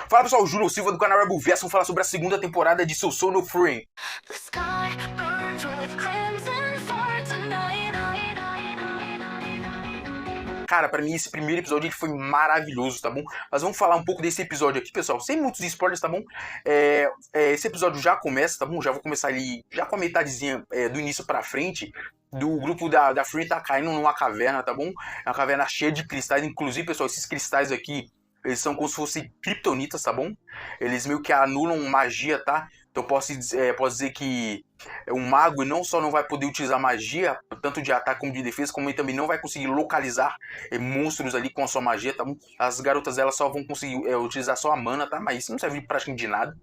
Fala pessoal, Júlio Silva do canal Rebel Vs. Vamos falar sobre a segunda temporada de Seu Soul No Free. The sky burns with crimson for tonight. Cara, pra mim esse primeiro episódio ele foi maravilhoso, tá bom? Mas vamos falar um pouco desse episódio aqui, pessoal, sem muitos spoilers, tá bom? Esse episódio já começa, tá bom? Já vou começar ali, já com a metadezinha do início pra frente, do grupo da Free tá caindo numa caverna, tá bom? É uma caverna cheia de cristais, inclusive, pessoal, esses cristais aqui, eles são como se fossem kryptonitas, tá bom? Eles meio que anulam magia, tá? Então posso dizer que um mago não só não vai poder utilizar magia, tanto de ataque como de defesa, como ele também não vai conseguir localizar monstros ali com a sua magia, tá bom? As garotas elas só vão conseguir utilizar só a mana, tá? Mas isso não serve praticamente de nada.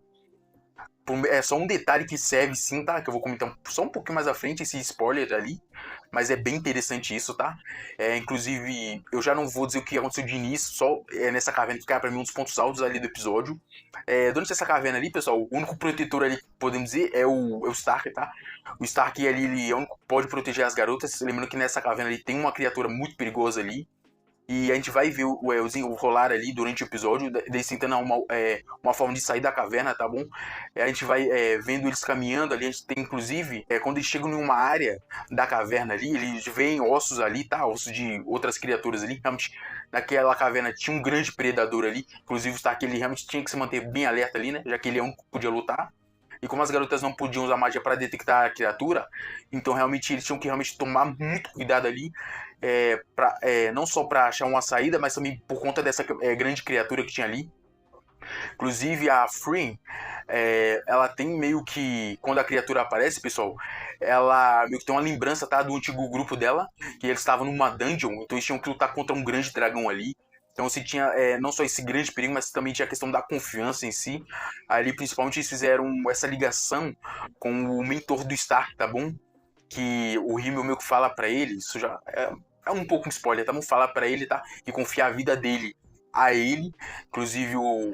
É só um detalhe que serve sim, tá? Que eu vou comentar só um pouquinho mais à frente, esse spoiler ali. Mas é bem interessante isso, tá? Inclusive, eu já não vou dizer o que aconteceu de início, só nessa caverna, que é pra mim um dos pontos altos ali do episódio. Durante essa caverna ali, pessoal, o único protetor ali que podemos dizer é o Stark, tá? O Stark ali, ele é o único que pode proteger as garotas. Lembrando que nessa caverna ali tem uma criatura muito perigosa ali. E a gente vai ver o rolar ali durante o episódio, deles tentando uma forma de sair da caverna, tá bom? A gente vai vendo eles caminhando ali, a gente tem inclusive, quando eles chegam em uma área da caverna ali, eles veem ossos ali, tá? Ossos de outras criaturas ali, realmente naquela caverna tinha um grande predador ali, inclusive o Stark ele realmente tinha que se manter bem alerta ali, né? Já que ele é um que podia lutar. E como as garotas não podiam usar magia para detectar a criatura, então realmente eles tinham que realmente tomar muito cuidado ali, não só para achar uma saída, mas também por conta dessa grande criatura que tinha ali. Inclusive a Free, ela tem meio que, quando a criatura aparece, pessoal, ela meio que tem uma lembrança, tá, do antigo grupo dela, que eles estavam numa dungeon, então eles tinham que lutar contra um grande dragão ali. Então você tinha não só esse grande perigo, mas também tinha a questão da confiança em si. Ali principalmente eles fizeram essa ligação com o mentor do Stark, tá bom? Que o Himmel meio que fala pra ele, isso já é um pouco um spoiler, tá bom? Fala pra ele, tá? E confiar a vida dele a ele. Inclusive o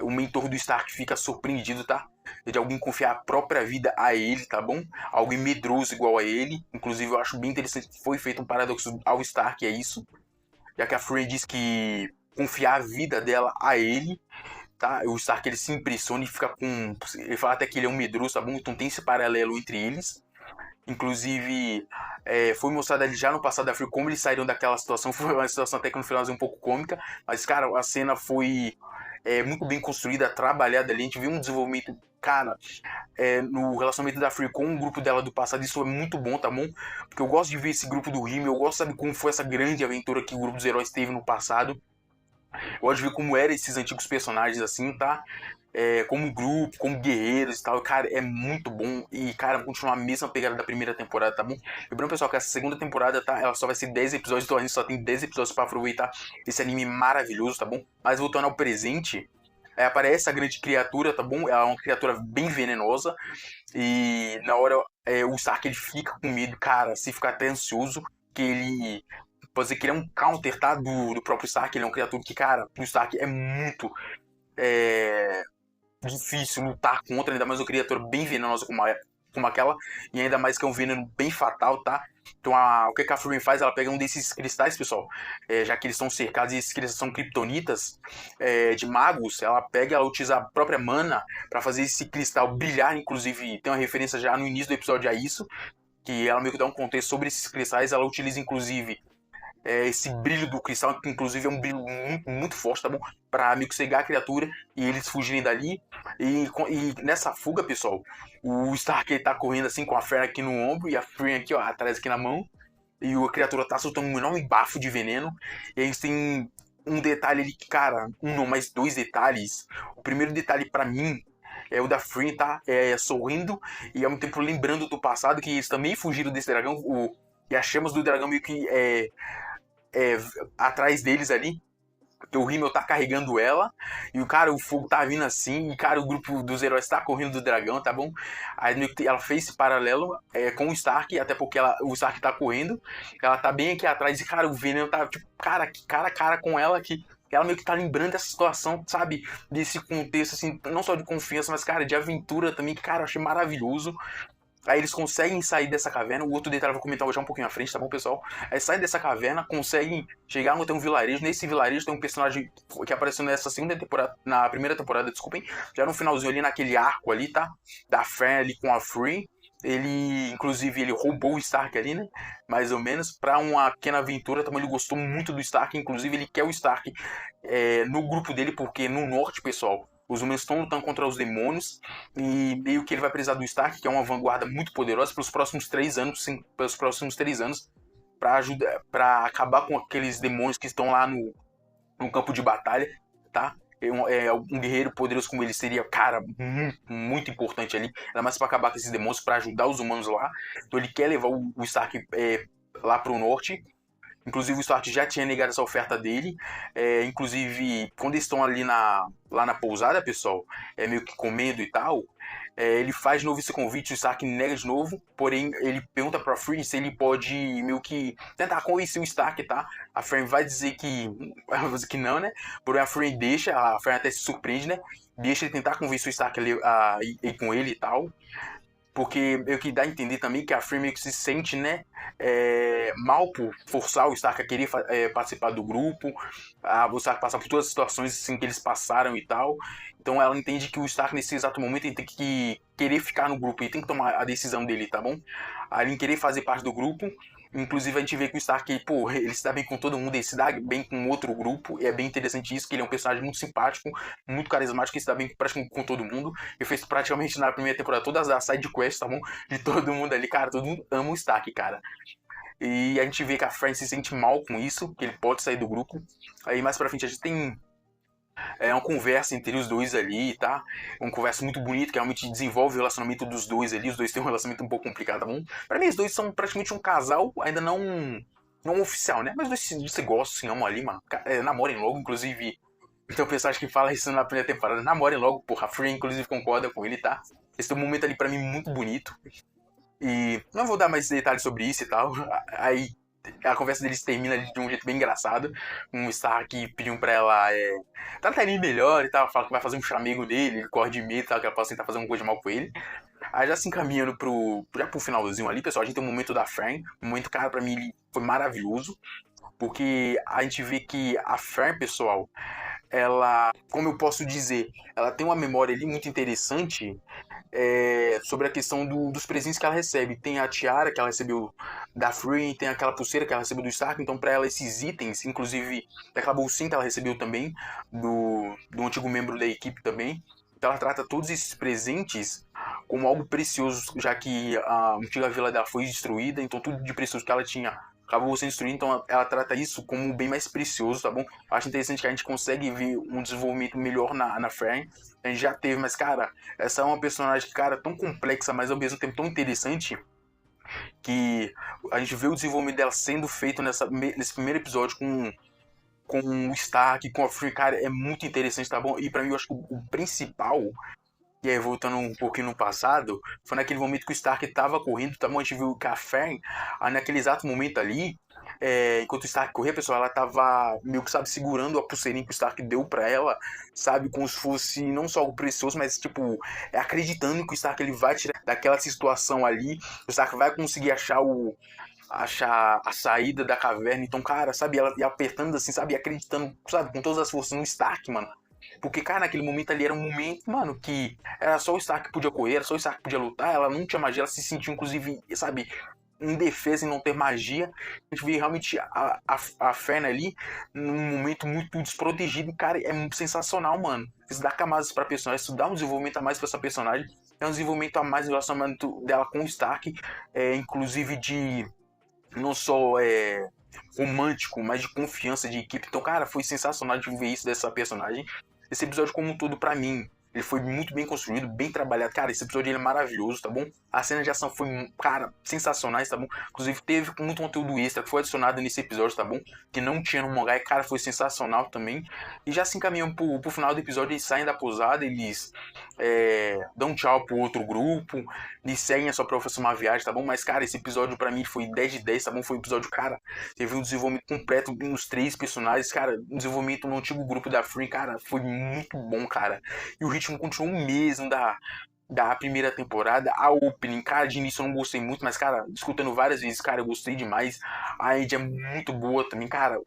mentor do Stark fica surpreendido, tá? De alguém confiar a própria vida a ele, tá bom? Alguém medroso igual a ele. Inclusive eu acho bem interessante que foi feito um paradoxo ao Stark, é isso. Já que a Frey diz que confiar a vida dela a ele, tá? O Stark ele se impressiona e fica com... Ele fala até que ele é um medroso, tá bom? Então tem esse paralelo entre eles. Inclusive, foi mostrado ali já no passado da Free como eles saíram daquela situação. Foi uma situação até que no final um pouco cômica. Mas, cara, a cena foi muito bem construída, trabalhada ali. A gente viu um desenvolvimento, cara, no relacionamento da Free com o grupo dela do passado. Isso é muito bom, tá bom? Porque eu gosto de ver esse grupo do Rimmel. Eu gosto de saber como foi essa grande aventura que o grupo dos heróis teve no passado. Eu gosto de ver como eram esses antigos personagens assim, tá? Como grupo, como guerreiros e tal. Cara, é muito bom. E, cara, continuar a mesma pegada da primeira temporada, tá bom? Lembrando, pessoal, que essa segunda temporada, tá? Ela só vai ser 10 episódios, então a gente só tem 10 episódios pra aproveitar esse anime maravilhoso, tá bom? Mas voltando ao presente, aparece a grande criatura, tá bom? Ela é uma criatura bem venenosa. E na hora o Stark ele fica com medo, cara, se fica até ansioso, que ele. Pode dizer que ele é um counter, tá? Do próprio Stark. Ele é uma criatura que, cara, o Stark é muito. É, difícil lutar contra, ainda mais uma criatura bem venenosa como aquela, e ainda mais que é um veneno bem fatal, tá? Então o que a Fury faz? Ela pega um desses cristais, pessoal, já que eles estão cercados e esses cristais são kryptonitas de magos, ela pega, ela utiliza a própria mana para fazer esse cristal brilhar, inclusive tem uma referência já no início do episódio a isso, que ela meio que dá um contexto sobre esses cristais, ela utiliza inclusive esse brilho do cristal, que inclusive é um brilho muito, muito forte, tá bom? Pra meio que cegar a criatura e eles fugirem dali. E nessa fuga, pessoal, o Stark ele tá correndo assim com a Fern aqui no ombro e a Fern aqui, ó, atrás aqui na mão. E a criatura tá soltando um enorme bafo de veneno. E a gente tem um detalhe ali que, cara, um não, mas dois detalhes. O primeiro detalhe pra mim é o da Free, tá? Sorrindo e ao mesmo tempo lembrando do passado que eles também fugiram desse dragão. E as chamas do dragão meio que atrás deles ali. Porque o Rimmel tá carregando ela. E o cara, o fogo tá vindo assim. E cara, o grupo dos heróis tá correndo do dragão, tá bom? Aí ela fez esse paralelo com o Stark. Até porque o Stark tá correndo. Ela tá bem aqui atrás. E cara, o veneno tá tipo, cara a cara com ela. Que ela meio que tá lembrando dessa situação, sabe? Desse contexto, assim, não só de confiança, mas, cara, de aventura também. Que, cara, eu achei maravilhoso. Aí eles conseguem sair dessa caverna. O outro detalhe eu vou comentar já um pouquinho à frente, tá bom, pessoal? Aí saem dessa caverna, conseguem chegar até um vilarejo. Nesse vilarejo tem um personagem que apareceu nessa segunda temporada, na primeira temporada, desculpem. Já no finalzinho ali, naquele arco ali, tá? Da Fern ali com a Free. Ele, inclusive, ele roubou o Stark ali, né? Mais ou menos, pra uma pequena aventura. Também ele gostou muito do Stark. Inclusive, ele quer o Stark no grupo dele, porque no norte, pessoal, os humanos estão lutando contra os demônios e meio que ele vai precisar do Stark, que é uma vanguarda muito poderosa, pelos próximos 3 anos, sim, pelos próximos 3 anos, para ajudar, para acabar com aqueles demônios que estão lá no campo de batalha, tá? Um guerreiro poderoso como ele seria, cara, muito importante ali, ainda mais para acabar com esses demônios, para ajudar os humanos lá. Então ele quer levar o Stark lá pro norte. Inclusive o Stark já tinha negado essa oferta dele. Inclusive, quando eles estão ali lá na pousada, pessoal, meio que comendo e tal, ele faz de novo esse convite, o Stark nega de novo, porém ele pergunta pra Free se ele pode meio que tentar convencer o Stark, tá? A Frey vai dizer que não, né? Porém a Frey deixa, a Frey até se surpreende, né? Deixa ele tentar convencer o Stark a ir com ele e tal. Porque meio que dá a entender também que a Frey meio que se sente, né, mal por forçar o Stark a querer participar do grupo, o Stark passar por todas as situações assim, que eles passaram e tal. Então ela entende que o Stark nesse exato momento ele tem que querer ficar no grupo, ele tem que tomar a decisão dele, tá bom? Aí ele querer fazer parte do grupo. Inclusive a gente vê que o Stark, pô, ele se dá bem com todo mundo, ele se dá bem com outro grupo, e é bem interessante isso, que ele é um personagem muito simpático, muito carismático, e se dá bem praticamente com todo mundo. Ele fez praticamente na primeira temporada todas as side quests, tá bom? De todo mundo ali, cara, todo mundo ama o Stark, cara. E a gente vê que a Fran se sente mal com isso, que ele pode sair do grupo. Aí mais pra frente a gente tem uma conversa entre os dois ali, tá? Uma conversa muito bonita, que realmente desenvolve o relacionamento dos dois ali. Os dois têm um relacionamento um pouco complicado, tá bom? Pra mim, os dois são praticamente um casal, ainda não oficial, né? Mas os dois se gostam, se amam ali, mano. Namorem logo, inclusive. Tem um personagem que fala isso na primeira temporada. Namorem logo, porra. A Frey, inclusive, concorda com ele, tá? Esse é um momento ali pra mim muito bonito. E não vou dar mais detalhes sobre isso e tal. Aí a conversa deles termina de um jeito bem engraçado. Um Stark pediu pra ela tratar ele melhor e tal. Fala que vai fazer um chamego dele, ele corre de medo e tal, que ela possa tentar fazer alguma coisa de mal com ele. Aí já se encaminhando já pro finalzinho ali, pessoal, a gente tem um momento da Fern. Um momento, cara, pra mim ele foi maravilhoso. Porque a gente vê que a Fern, pessoal, ela, como eu posso dizer, ela tem uma memória ali muito interessante sobre a questão dos presentes que ela recebe. Tem a tiara que ela recebeu da Free, tem aquela pulseira que ela recebeu do Stark, então para ela esses itens, inclusive aquela bolsinha que ela recebeu também do antigo membro da equipe também. Então ela trata todos esses presentes como algo precioso, já que a antiga vila dela foi destruída, então tudo de precioso que ela tinha acabou sendo destruído, então ela trata isso como bem mais precioso, tá bom? Acho interessante que a gente consegue ver um desenvolvimento melhor na Fern. A gente já teve, mas cara, essa é uma personagem, cara, tão complexa, mas ao mesmo tempo tão interessante, que a gente vê o desenvolvimento dela sendo feito nesse primeiro episódio com o Stark, com a Free, cara, é muito interessante, tá bom? E pra mim eu acho que o principal, e aí voltando um pouquinho no passado, foi naquele momento que o Stark tava correndo, tá bom? A gente viu que a Fern, naquele exato momento ali, enquanto o Stark corria, pessoal, ela tava meio que, sabe, segurando a pulseirinha que o Stark deu pra ela, sabe, como se fosse não só algo precioso, mas, tipo, acreditando que o Stark ele vai tirar daquela situação ali, o Stark vai conseguir achar a saída da caverna. Então, cara, sabe, ela ia apertando assim, sabe, acreditando, sabe, com todas as forças no Stark, mano. Porque, cara, naquele momento ali era um momento, mano, que era só o Stark que podia correr, era só o Stark que podia lutar, ela não tinha magia, ela se sentiu, inclusive, sabe, indefesa em não ter magia. A gente vê realmente a Fern ali num momento muito desprotegido e, cara, é sensacional, mano. Isso dá camadas pra personagem, isso dá um desenvolvimento a mais pra essa personagem, é um desenvolvimento a mais no relacionamento dela com o Stark, inclusive de não só romântico, mas de confiança de equipe. Então, cara, foi sensacional de ver isso dessa personagem. Esse episódio como um todo, pra mim, ele foi muito bem construído, bem trabalhado. Cara, esse episódio ele é maravilhoso, tá bom? As cenas de ação foi, cara, sensacionais, tá bom? Inclusive teve muito conteúdo extra que foi adicionado nesse episódio, tá bom? Que não tinha no mangá e, cara, foi sensacional também. E já se encaminham pro final do episódio, eles saem da pousada, eles dão tchau pro outro grupo, eles seguem a sua próxima viagem, tá bom? Mas, cara, esse episódio pra mim foi 10 de 10, tá bom? Foi um episódio, cara, teve um desenvolvimento completo nos 3 personagens, cara, um desenvolvimento no antigo grupo da Free, cara, foi muito bom, cara. E o ritmo continua o mesmo da primeira temporada. A opening, cara, de início eu não gostei muito, mas, cara, escutando várias vezes, cara, eu gostei demais. A Ed é muito boa também, cara.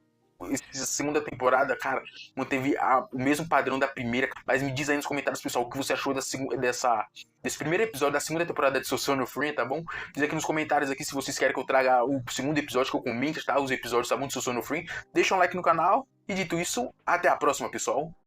Essa segunda temporada, cara, manteve o mesmo padrão da primeira. Mas me diz aí nos comentários, pessoal, o que você achou desse primeiro episódio da segunda temporada de Social Friend, tá bom? Diz aqui nos comentários aqui se vocês querem que eu traga o segundo episódio, que eu comente, tá? Os episódios, tá bom? De Social Friend. Deixa um like no canal. E dito isso, até a próxima, pessoal.